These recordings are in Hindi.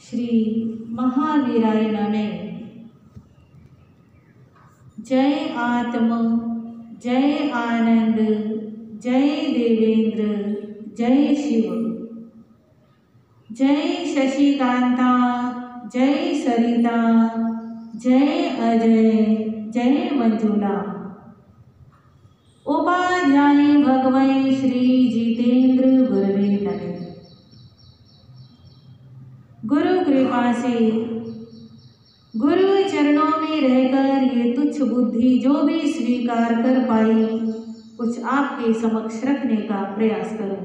श्री महावीराय नमः। जय आत्म, जय आनंद, जय देवेंद्र, जय शिव, जय शशिकांता, जय सरिता, जय अजय, जय मंजुला। उपाध्याय भगवै श्री जितेंद्र गुरुवे नमः। गुरु कृपा से गुरु चरणों में रहकर ये तुच्छ बुद्धि जो भी स्वीकार कर पाई, कुछ आपके समक्ष रखने का प्रयास करूं।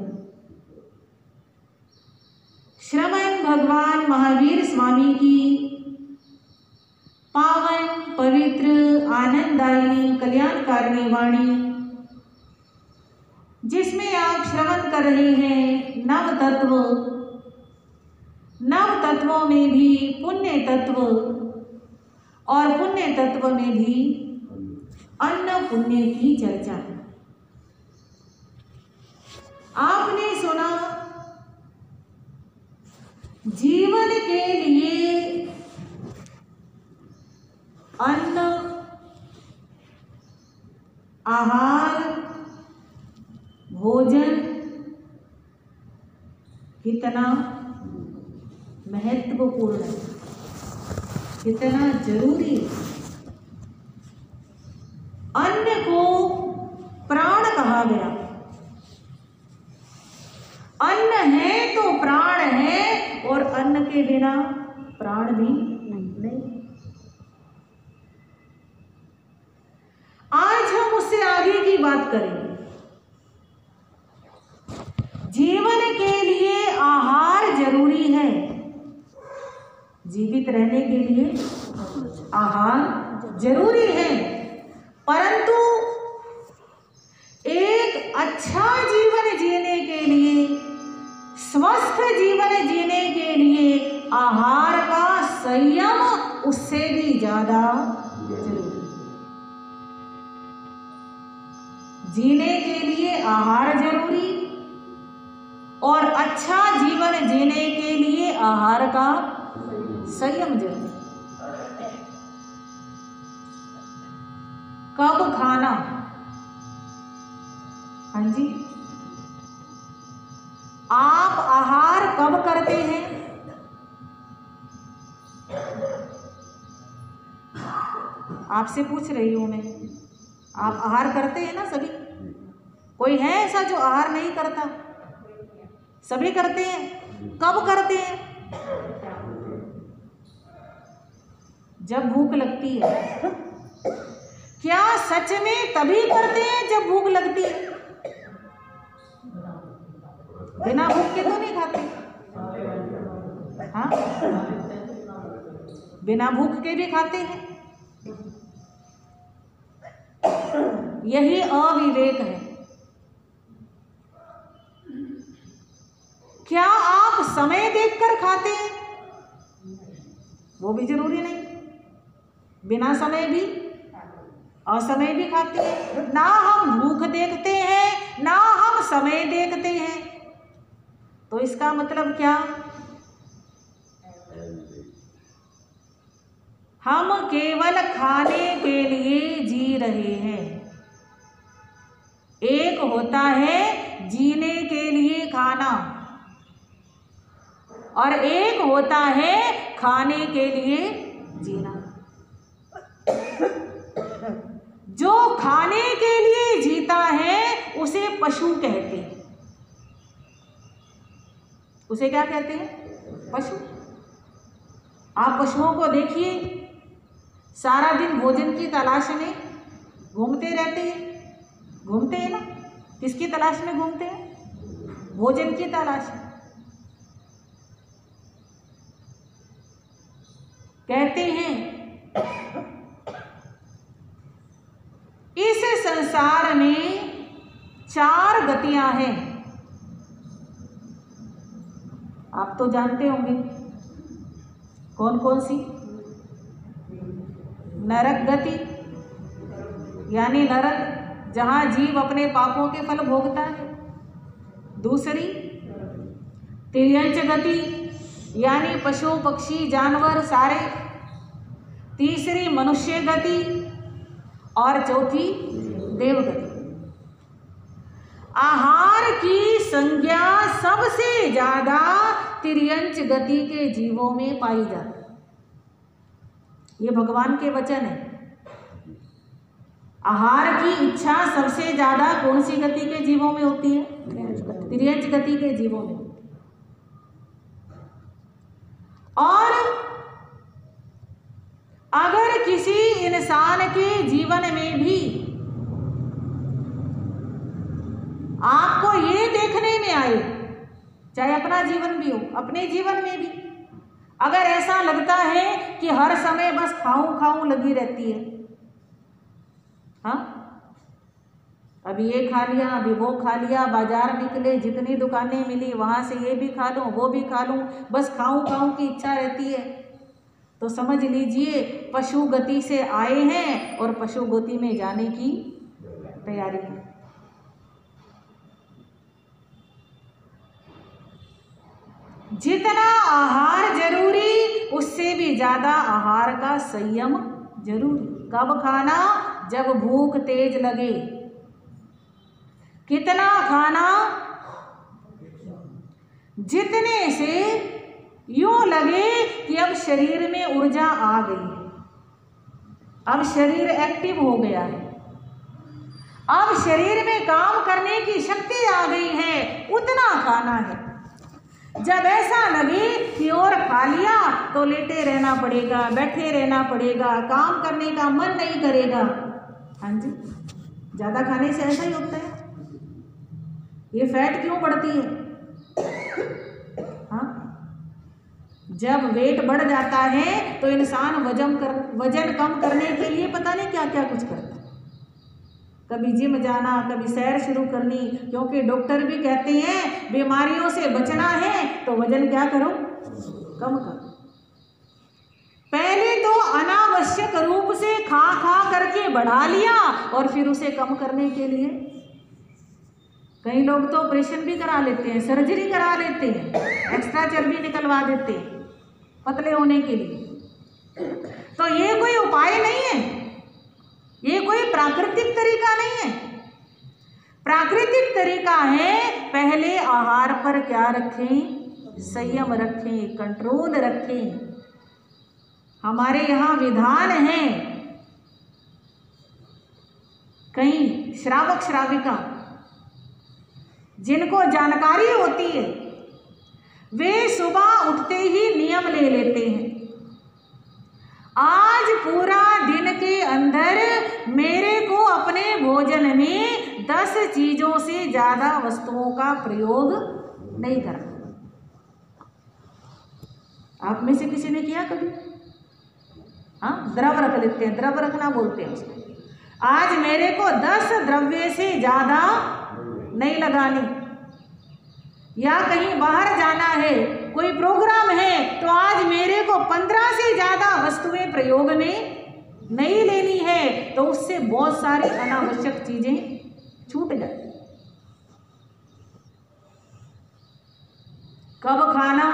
श्रवण भगवान महावीर स्वामी की पावन पवित्र आनंददायिनी कल्याणकारिणी वाणी, जिसमें आप श्रवण कर रहे हैं नव तत्व, नव तत्वों में भी पुण्य तत्व और पुण्य तत्व में भी अन्न पुण्य की चर्चा। आपने सुना जीवन के लिए अन्न, आहार, भोजन कितना महत्वपूर्ण है, कितना जरूरी है। अन्न को प्राण कहा गया। अन्न है तो प्राण है, और अन्न के बिना प्राण भी नहीं। आज हम उससे आगे की बात करेंगे। जीवन के लिए आहार जरूरी है। जीवित रहने के लिए आहार जरूरी है, परंतु एक अच्छा जीवन जीने के लिए, स्वस्थ जीवन जीने के लिए आहार का संयम उससे भी ज्यादा जरूरी। जीने के लिए आहार जरूरी और अच्छा जीवन जीने के लिए आहार का संयम जरूरी। कब खाना? हाँ जी, आप आहार कब करते हैं? आपसे पूछ रही हूं मैं। आप आहार करते हैं ना सभी? कोई है ऐसा जो आहार नहीं करता? सभी करते हैं। कब करते हैं? जब भूख लगती है। क्या सच में तभी करते हैं जब भूख लगती है? बिना भूख के तो नहीं खाते। हाँ, बिना भूख के भी खाते हैं। यही अविवेक है। क्या आप समय देखकर खाते हैं? वो भी जरूरी नहीं। बिना समय भी, असमय भी खाते हैं। ना हम भूख देखते हैं, ना हम समय देखते हैं। तो इसका मतलब क्या? हम केवल खाने के लिए जी रहे हैं। एक होता है जीने के लिए खाना, और एक होता है खाने के लिए जीना। जो खाने के लिए जीता है उसे पशु कहते हैं। उसे क्या कहते हैं? पशु। आप पशुओं को देखिए, सारा दिन भोजन की तलाश में घूमते रहते हैं। घूमते हैं ना? किसकी तलाश में घूमते हैं? भोजन की तलाश में। कहते हैं इस संसार में 4 गतियां हैं। आप तो जानते होंगे कौन कौन सी? नरक गति, यानी नरक जहां जीव अपने पापों के फल भोगता है। दूसरी तिर्यंच गति, यानी पशु पक्षी जानवर सारे, तीसरी मनुष्य गति और चौथी देव गति। आहार की संज्ञा सबसे ज्यादा तिर्यंच गति के जीवों में पाई जाती है। ये भगवान के वचन है। आहार की इच्छा सबसे ज्यादा कौन सी गति के जीवों में होती है? तिर्यंच गति के जीवों में। और अगर किसी इंसान के जीवन में भी आपको ये देखने में आए, चाहे अपना जीवन भी हो, अपने जीवन में भी अगर ऐसा लगता है कि हर समय बस खाऊं खाऊं लगी रहती है, हाँ, अभी ये खा लिया, अभी वो खा लिया, बाजार निकले, जितनी दुकानें मिली वहां से ये भी खा लूं, वो भी खा लूं, बस खाऊं खाऊं की इच्छा रहती है, तो समझ लीजिए पशु गति से आए हैं और पशु गति में जाने की तैयारी है। जितना आहार जरूरी, उससे भी ज्यादा आहार का संयम जरूरी। कब खाना? जब भूख तेज लगे। कितना खाना? जितने से यूं लगे कि अब शरीर में ऊर्जा आ गई है, अब शरीर एक्टिव हो गया है, अब शरीर में काम करने की शक्ति आ गई है, उतना खाना है। जब ऐसा लगे कि और खा लिया तो लेटे रहना पड़ेगा, बैठे रहना पड़ेगा, काम करने का मन नहीं करेगा। हाँ जी, ज्यादा खाने से ऐसा ही होता है। ये फैट क्यों बढ़ती है? हाँ, जब वेट बढ़ जाता है तो इंसान वजन कम करने के लिए पता नहीं क्या क्या कुछ करता है। कभी जिम जाना, कभी सैर शुरू करनी, क्योंकि डॉक्टर भी कहते हैं बीमारियों से बचना है तो वजन क्या करो? कम करो। पहले तो अनावश्यक रूप से खा खा करके बढ़ा लिया और फिर उसे कम करने के लिए कई लोग तो ऑपरेशन भी करा लेते हैं, सर्जरी करा लेते हैं, एक्स्ट्रा चर्बी निकलवा देते हैं पतले होने के लिए। तो ये कोई उपाय नहीं है, ये कोई प्राकृतिक तरीका नहीं है। प्राकृतिक तरीका है पहले आहार पर क्या रखें? संयम रखें, कंट्रोल रखें। हमारे यहाँ विधान है, कई श्रावक श्राविका जिनको जानकारी होती है वे सुबह उठते ही नियम ले लेते हैं, आज पूरा दिन के अंदर मेरे को अपने भोजन में 10 चीजों से ज्यादा वस्तुओं का प्रयोग नहीं करना। आप में से किसी ने किया कभी? हाँ, द्रव रख लेते हैं, द्रव रखना बोलते हैं उसको। आज मेरे को 10 द्रव्य से ज्यादा नहीं लगानी, या कहीं बाहर जाना है, कोई प्रोग्राम है, तो आज मेरे को 15 से ज्यादा वस्तुएं प्रयोग में नहीं लेनी है, तो उससे बहुत सारी अनावश्यक चीजें छूट जाती। कब खाना?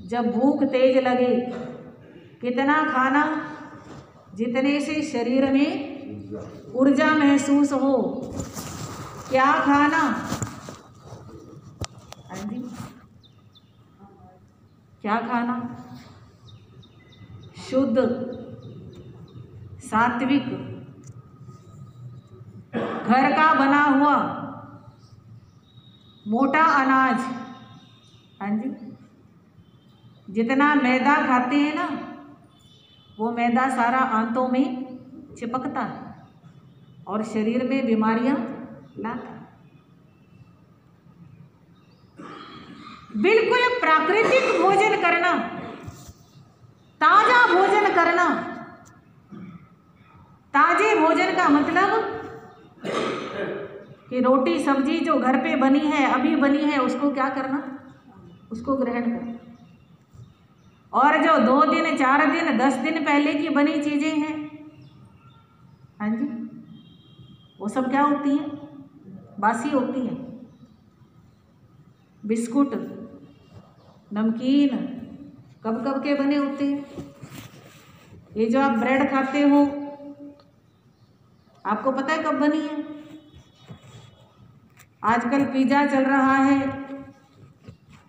जब भूख तेज लगे। कितना खाना? जितने से शरीर में ऊर्जा महसूस हो। क्या खाना? हाँ जी, क्या खाना? शुद्ध, सात्विक, घर का बना हुआ मोटा अनाज। हाँ जी, जितना मैदा खाते हैं ना, वो मैदा सारा आंतों में चिपकता है और शरीर में बीमारियां लाता है। बिल्कुल प्राकृतिक भोजन करना, ताजा भोजन करना। ताजे भोजन का मतलब कि रोटी सब्जी जो घर पे बनी है, अभी बनी है, उसको क्या करना? उसको ग्रहण करना। और जो 2 दिन 4 दिन 10 दिन पहले की बनी चीजें हैं, हाँ जी, वो सब क्या होती हैं? बासी होती हैं। बिस्कुट, नमकीन कब कब के बने होते हैं? ये जो आप ब्रेड खाते हो, आपको पता है कब बनी है? आजकल पिज़्ज़ा चल रहा है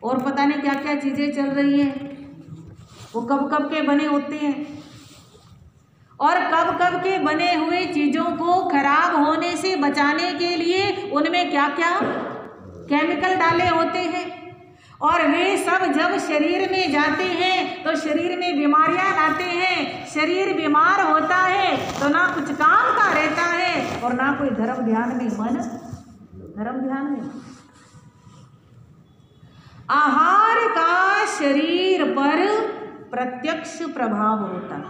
और पता नहीं क्या क्या चीज़ें चल रही हैं, वो कब कब के बने होते हैं। और कब कब के बने हुए चीज़ों को खराब होने से बचाने के लिए उनमें क्या क्या केमिकल डाले होते हैं, और वे सब जब शरीर में जाते हैं तो शरीर में बीमारियां लाते हैं। शरीर बीमार होता है तो ना कुछ काम का रहता है और ना कोई धर्म ध्यान में मन धर्म ध्यान में। आहार का शरीर पर प्रत्यक्ष प्रभाव होता है।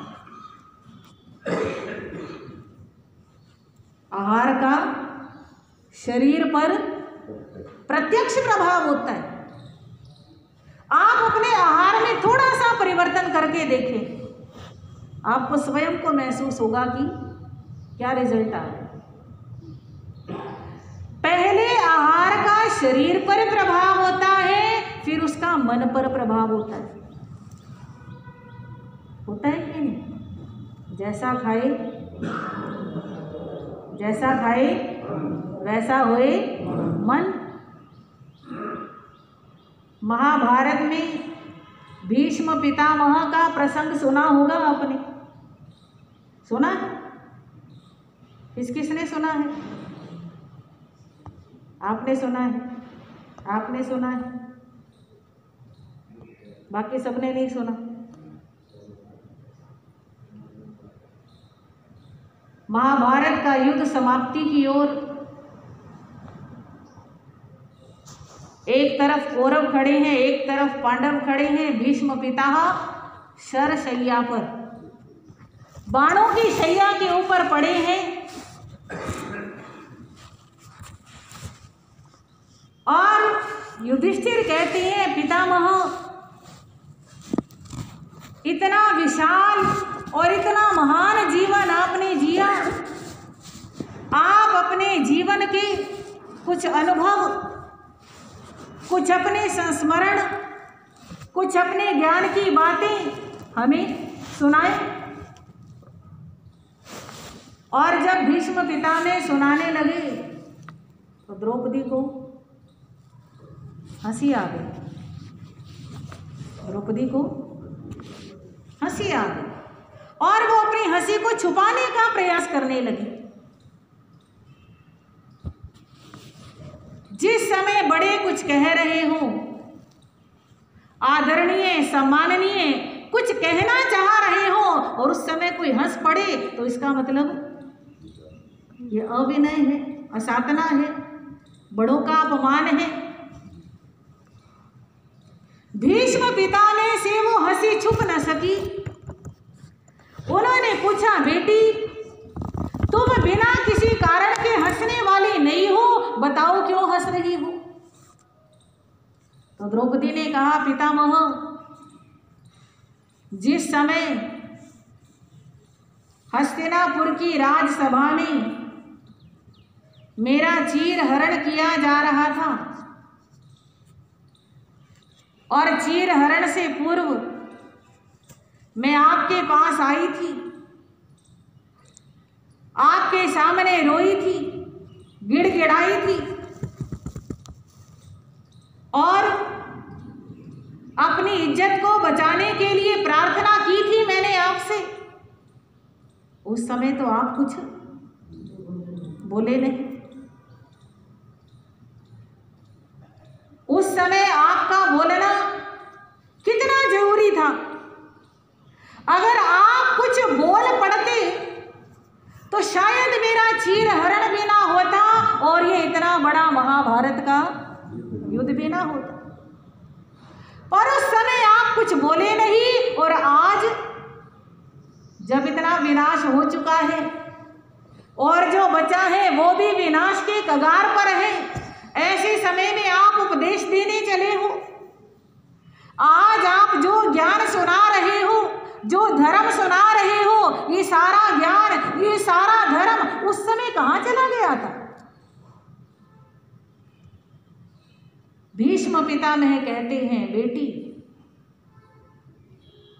आहार का शरीर पर प्रत्यक्ष प्रभाव होता है। आप अपने आहार में थोड़ा सा परिवर्तन करके देखें, आपको स्वयं को महसूस होगा कि क्या रिजल्ट आ रहा है। पहले आहार का शरीर पर प्रभाव होता है, फिर उसका मन पर प्रभाव होता है कि नहीं? जैसा खाए वैसा होए मन। महाभारत में भीष्म पितामह का प्रसंग सुना होगा आपने, सुना है? किसने सुना है? आपने सुना है, आपने सुना है, बाकी सबने नहीं सुना। महाभारत का युद्ध समाप्ति की ओर, एक तरफ कौरव खड़े हैं, एक तरफ पांडव खड़े हैं। भीष्म पितामह शरशैया पर, बाणों की शैया के ऊपर पड़े हैं, और युधिष्ठिर कहते हैं, पितामह इतना विशाल और इतना महान जीवन आपने जिया, आप अपने जीवन के कुछ अनुभव, कुछ अपने संस्मरण, कुछ अपने ज्ञान की बातें हमें सुनाए। और जब भीष्म पितामह सुनाने लगे तो द्रौपदी को हंसी आ गई। द्रौपदी को हंसी आ गई और वो अपनी हंसी को छुपाने का प्रयास करने लगी। जिस समय बड़े कुछ कह रहे हो, आदरणीय सम्माननीय कुछ कहना चाह रहे हो, और उस समय कोई हंस पड़े, तो इसका मतलब ये अविनय है, असाधना है, बड़ों का अपमान है। भीष्म पितामह से वो हंसी छुप न सकी। उन्होंने पूछा, बेटी तुम बिना किसी कारण के हंसने वाली नहीं हो, बताओ क्यों हंस रही हो? तो द्रौपदी ने कहा, पितामह जिस समय हस्तिनापुर की राजसभा में मेरा चीर हरण किया जा रहा था, और चीर हरण से पूर्व मैं आपके पास आई थी, आपके सामने रोई थी, गिड़गिड़ाई थी, और अपनी इज्जत को बचाने के लिए प्रार्थना की थी मैंने आपसे। उस समय तो आप कुछ बोले नहीं। उस समय आपका बोलना कितना जरूरी था। अगर आप कुछ बोल पड़ते तो शायद मेरा चीर हरण भी ना होता और ये इतना बड़ा महाभारत का युद्ध भी ना होता। पर उस समय आप कुछ बोले नहीं, और आज जब इतना विनाश हो चुका है और जो बचा है वो भी विनाश के कगार पर है, ऐसे समय में आप उपदेश देने चले हो। आज आप जो ज्ञान सुना रहे हो, जो धर्म सुना रहे हो, ये सारा ज्ञान, ये सारा धर्म उस समय कहाँ चला गया था? भीष्म पितामह कहते हैं, बेटी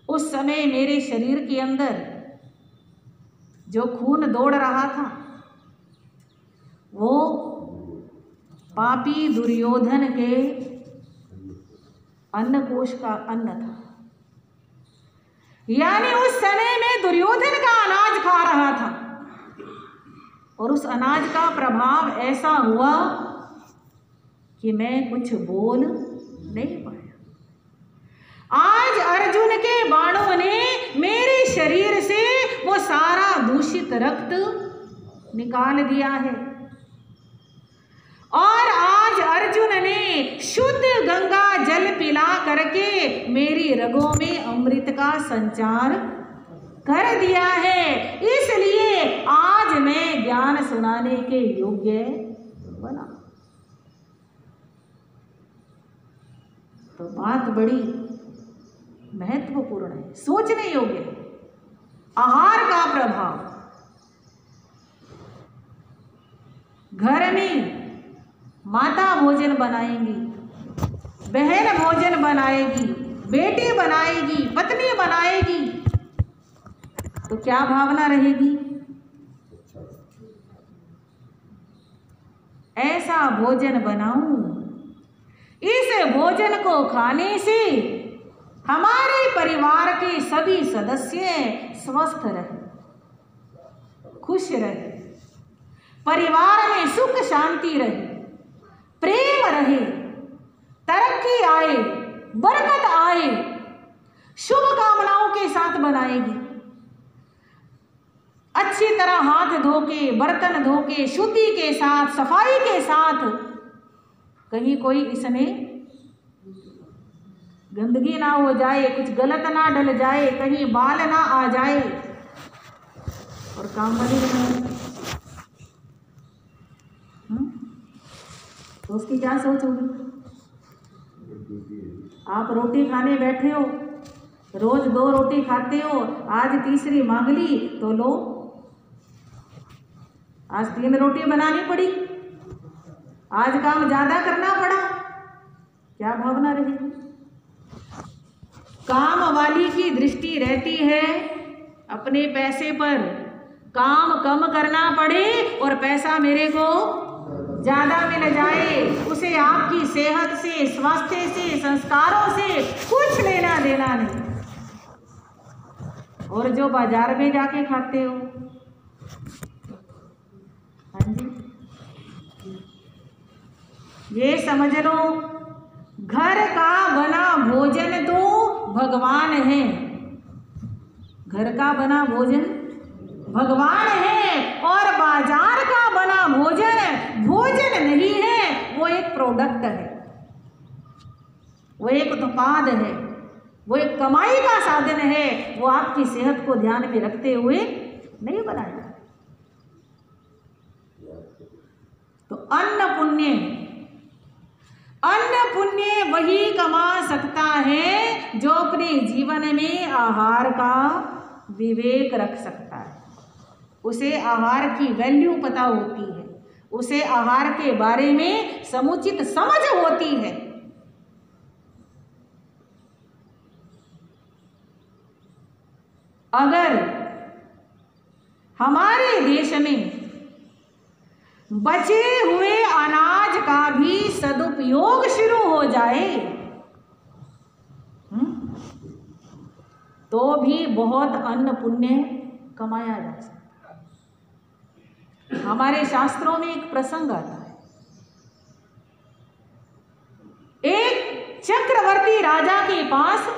उस समय मेरे शरीर के अंदर जो खून दौड़ रहा था वो पापी दुर्योधन के अन्नकोश का अन्न था। यानी उस समय में दुर्योधन का अनाज खा रहा था और उस अनाज का प्रभाव ऐसा हुआ कि मैं कुछ बोल नहीं पाया। आज अर्जुन के बाणों ने मेरे शरीर से वो सारा दूषित रक्त निकाल दिया है और आज अर्जुन ने शुद्ध गंगा जल पिला करके मेरी रगों में अमृत का संचार कर दिया है। इसलिए आज मैं ज्ञान सुनाने के योग्य बना। तो बात बड़ी महत्वपूर्ण है, सोचने योग्य है। आहार का प्रभाव घर में माता भोजन बनाएंगी, बहन भोजन बनाएगी, बेटी बनाएगी, पत्नी बनाएगी, तो क्या भावना रहेगी? ऐसा भोजन बनाऊं, इस भोजन को खाने से हमारे परिवार के सभी सदस्य स्वस्थ रहे, खुश रहे, परिवार में सुख शांति रहे, प्रेम रहे, तरक्की आए, बरकत आए, शुभ कामनाओं के साथ बनाएगी। अच्छी तरह हाथ धो के, बर्तन धो के, शुद्धि के साथ, सफाई के साथ, कहीं कोई इसमें गंदगी ना हो जाए, कुछ गलत ना डल जाए, कहीं बाल ना आ जाए और काम बने रहे। तो उसकी क्या सोच होगी? आप रोटी खाने बैठे हो, रोज 2 रोटी खाते हो, आज तीसरी मांग ली तो लो, आज 3 रोटी बनानी पड़ी, आज काम ज्यादा करना पड़ा, क्या भावना रहेगी? काम वाली की दृष्टि रहती है अपने पैसे पर, काम कम करना पड़े और पैसा मेरे को ज्यादा मिल जाए, उसे आपकी सेहत से, स्वास्थ्य से, संस्कारों से कुछ लेना देना नहीं। और जो बाजार में जाके खाते हो, हाँ जी, ये समझ लो घर का बना भोजन तो भगवान है, घर का बना भोजन भगवान है और बाजार का बना भोजन भोजन नहीं है, वो एक प्रोडक्ट है, वो एक उत्पाद है, वो एक कमाई का साधन है, वो आपकी सेहत को ध्यान में रखते हुए नहीं बनाया। तो अन्न पुण्य वही कमा सकता है जो अपने जीवन में आहार का विवेक रख सकता है, उसे आहार की वैल्यू पता होती है, उसे आहार के बारे में समुचित समझ होती है। अगर हमारे देश में बचे हुए अनाज का भी सदुपयोग शुरू हो जाए तो भी बहुत अन्न पुण्य कमाया जा सकता है। हमारे शास्त्रों में एक प्रसंग आता है, एक चक्रवर्ती राजा के पास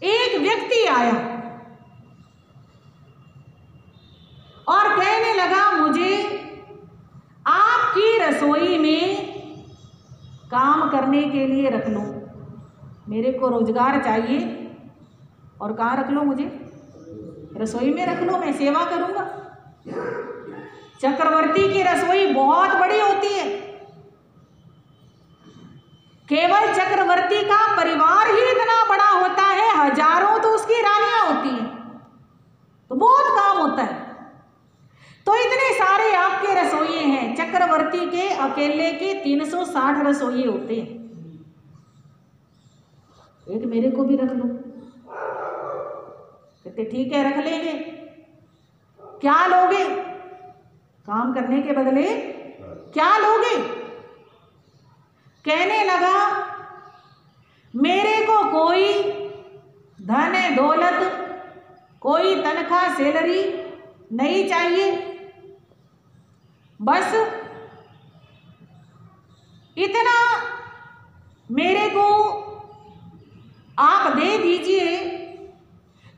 एक व्यक्ति आया और कहने लगा, मुझे आपकी रसोई में काम करने के लिए रख लो, मेरे को रोजगार चाहिए और कहाँ रख लो? मुझे रसोई में रख लो, मैं सेवा करूंगा। चक्रवर्ती की रसोई बहुत बड़ी होती है, केवल चक्रवर्ती का परिवार ही इतना बड़ा होता है, हजारों तो उसकी रानियां होती हैं, तो बहुत काम होता है। तो इतने सारे आपके रसोइये हैं, चक्रवर्ती के अकेले के 360 रसोइये होते हैं, एक मेरे को भी रख लो। कहते ठीक है, रख लेंगे। क्या लोगे? काम करने के बदले क्या लोगे? कहने लगा, मेरे को कोई धन दौलत, कोई तनख्वाह सैलरी नहीं चाहिए, बस इतना मेरे को आप दे दीजिए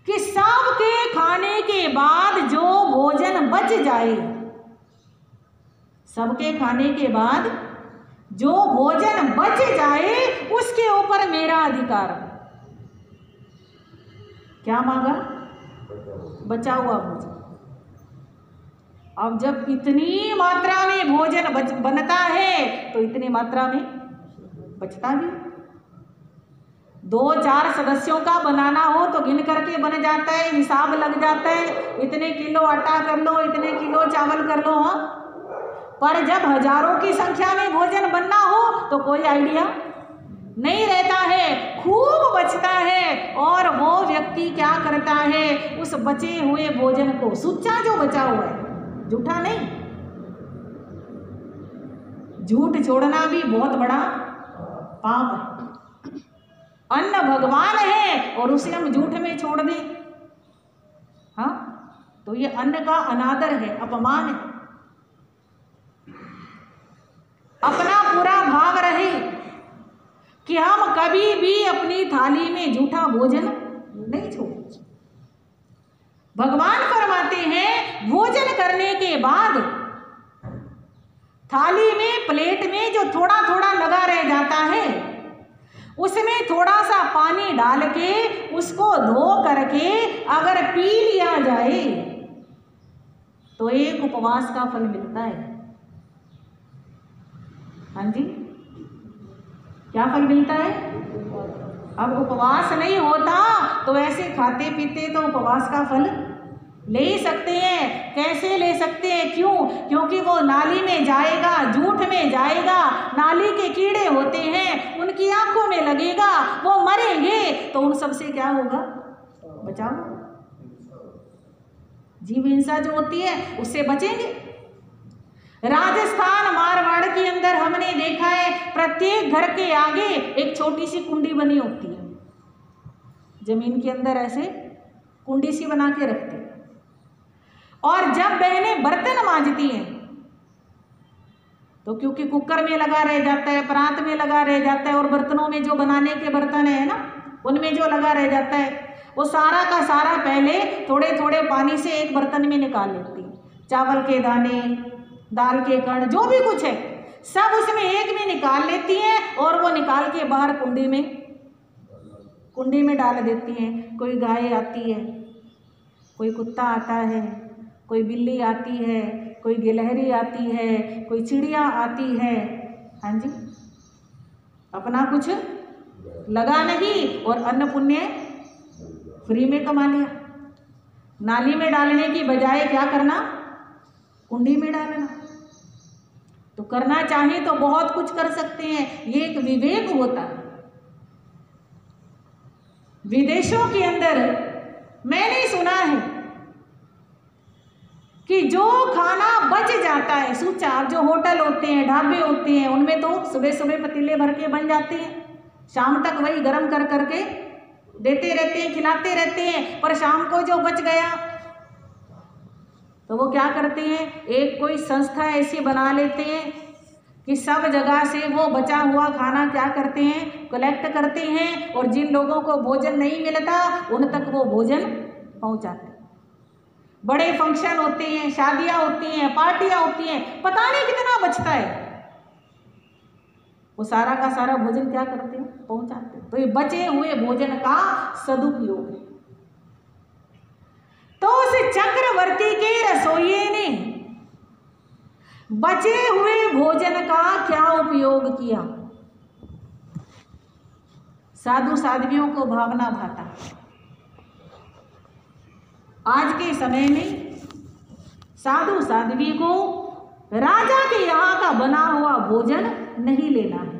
कि सबके खाने के बाद जो भोजन बच जाए, सबके खाने के बाद जो भोजन बच जाए उसके ऊपर मेरा अधिकार। क्या मांगा? बचा हुआ भोजन। अब जब इतनी मात्रा में भोजन बनता है तो इतनी मात्रा में बचता भी। 2-4 सदस्यों का बनाना हो तो गिन करके बन जाता है, हिसाब लग जाता है, इतने किलो आटा कर लो, इतने किलो चावल कर लो। हाँ, पर जब हजारों की संख्या में भोजन बनना हो तो कोई आइडिया नहीं रहता है, खूब बचता है। और वो व्यक्ति क्या करता है, उस बचे हुए भोजन को, सुच्चा जो बचा हुआ है, झूठा नहीं, झूठ छोड़ना भी बहुत बड़ा पाप है। अन्न भगवान है और उसे हम झूठ में छोड़ दें, हाँ, तो ये अन्न का अनादर है, अपमान है। अपना पूरा भाव रहे कि हम कभी भी अपनी थाली में झूठा भोजन नहीं छोड़े। भगवान फरमाते हैं, भोजन करने के बाद थाली में, प्लेट में जो थोड़ा थोड़ा लगा रह जाता है, उसमें थोड़ा सा पानी डाल के उसको धो करके अगर पी लिया जाए तो एक उपवास का फल मिलता है। हाँ जी, क्या फल मिलता है? अब उपवास नहीं होता तो ऐसे खाते पीते तो उपवास का फल ले ही सकते हैं। कैसे ले सकते हैं? क्यों? क्योंकि वो नाली में जाएगा, जूठ में जाएगा, नाली के कीड़े होते हैं, उनकी आंखों में लगेगा, वो मरेंगे, तो उन सब से क्या होगा? बचाओ। जीव हिंसा जो होती है उससे बचेंगे। राजस्थान, मारवाड़ के अंदर हमने देखा है, प्रत्येक घर के आगे एक छोटी सी कुंडी बनी होती है, जमीन के अंदर ऐसे कुंडी सी बना के रखते हैं। और जब बहनें बर्तन मांजती हैं तो क्योंकि कुकर में लगा रह जाता है, परात में लगा रह जाता है, और बर्तनों में जो बनाने के बर्तन है ना, उनमें जो लगा रह जाता है, वो सारा का सारा पहले थोड़े थोड़े पानी से एक बर्तन में निकाल लेती है। चावल के दाने, दाल के कण, जो भी कुछ है सब उसमें एक में निकाल लेती हैं और वो निकाल के बाहर कुंडी में डाल देती हैं। कोई गाय आती है, कोई कुत्ता आता है, कोई बिल्ली आती है, कोई गिलहरी आती है, कोई चिड़िया आती है। हाँ जी, अपना कुछ लगा नहीं और अन्न पुण्य फ्री में कमा लिया। नाली में डालने की बजाय क्या करना? कुंडी में डालना। तो करना चाहे तो बहुत कुछ कर सकते हैं, ये एक विवेक होता है। विदेशों के अंदर मैंने सुना है कि जो खाना बच जाता है सूचा, जो होटल होते हैं, ढाबे होते हैं, उनमें तो सुबह सुबह पतीले भर के बन जाते हैं, शाम तक वही गर्म कर करके देते रहते हैं, खिलाते रहते हैं। पर शाम को जो बच गया तो वो क्या करते हैं, एक कोई संस्था ऐसी बना लेते हैं कि सब जगह से वो बचा हुआ खाना क्या करते हैं, कलेक्ट करते हैं, और जिन लोगों को भोजन नहीं मिलता उन तक वो भोजन पहुंचाते हैं। बड़े फंक्शन होते हैं, शादियां होती हैं, पार्टियां होती हैं, पता नहीं कितना बचता है, वो सारा का सारा भोजन क्या करते हैं, पहुंचाते हैं। तो ये बचे हुए भोजन का सदुपयोग है। तो उस चक्रवर्ती के रसोइये ने बचे हुए भोजन का क्या उपयोग किया? साधु साध्वियों को भावना भाता। आज के समय में साधु साध्वी को राजा के यहाँ का बना हुआ भोजन नहीं लेना है।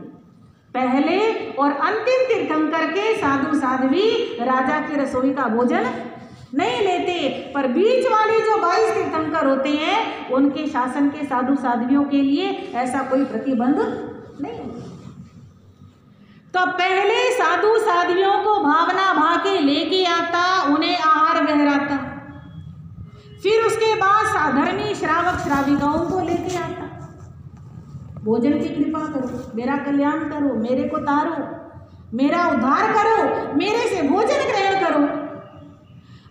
पहले और अंतिम तीर्थंकर के साधु साध्वी राजा की रसोई का भोजन नहीं लेते, पर बीच वाले जो 22 तीर्थंकर होते हैं उनके शासन के साधु साध्वियों के लिए ऐसा कोई प्रतिबंध नहीं होता। तो पहले साधु साध्वियों को भावना भाके लेके आता, उन्हें आहार गहराता, फिर उसके बाद साधर्मी श्रावक श्राविकाओं को लेके आता, भोजन की कृपा करो, मेरा कल्याण करो, मेरे को तारो, मेरा उद्धार करो, मेरे से भोजन ग्रहण करो।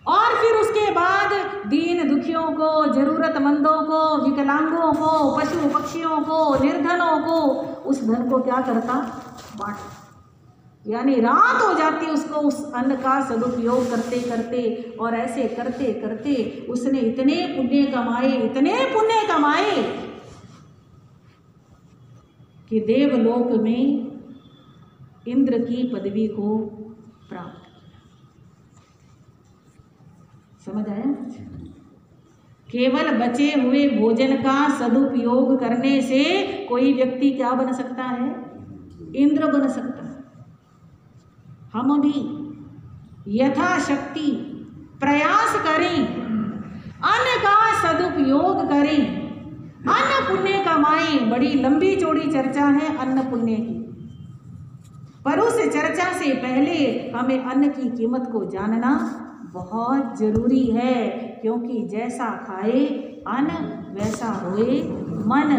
और फिर उसके बाद दीन दुखियों को, जरूरतमंदों को, विकलांगों को, पशु पक्षियों को, निर्धनों को, उस धन को क्या करता, बांट। यानी रात हो जाती उसको उस अन्न का सदुपयोग करते करते, और ऐसे करते करते उसने इतने पुण्य कमाए, इतने पुण्य कमाए कि देवलोक में इंद्र की पदवी को प्राप्त। समझ आया? केवल बचे हुए भोजन का सदुपयोग करने से कोई व्यक्ति क्या बन सकता है, इंद्र बन सकता है। हम भी यथाशक्ति प्रयास करें, अन्न का सदुपयोग करें, अन्न पुण्य कमाएं। बड़ी लंबी चौड़ी चर्चा है अन्न पुण्य की, पर उस चर्चा से पहले हमें अन्न की कीमत को जानना बहुत जरूरी है, क्योंकि जैसा खाए अन्न वैसा होए मन।